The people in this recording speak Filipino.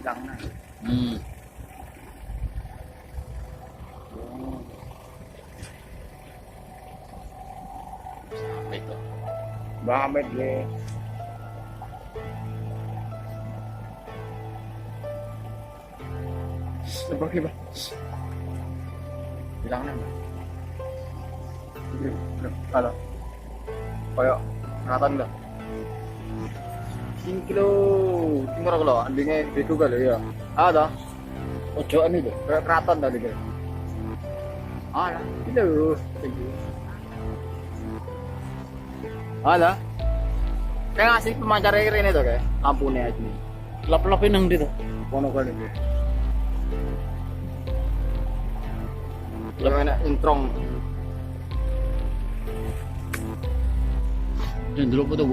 lang na. Sampai to. Baka may di. Sabagay ba? Bilang na. Halo. Kayo, nakatan ba? 5 kilo. Tingnan ko lang. Hindi nga yung gal ya. Ada. 8 ano ito? Keratan tadi kan. Ala, kilo. Ada. Kaya nga si pemancaranya rin ito kaya. Kampune aja nih. Lap-lapin nang dito. Kono kali nih. Yang mana introng. Yan, dulu po to,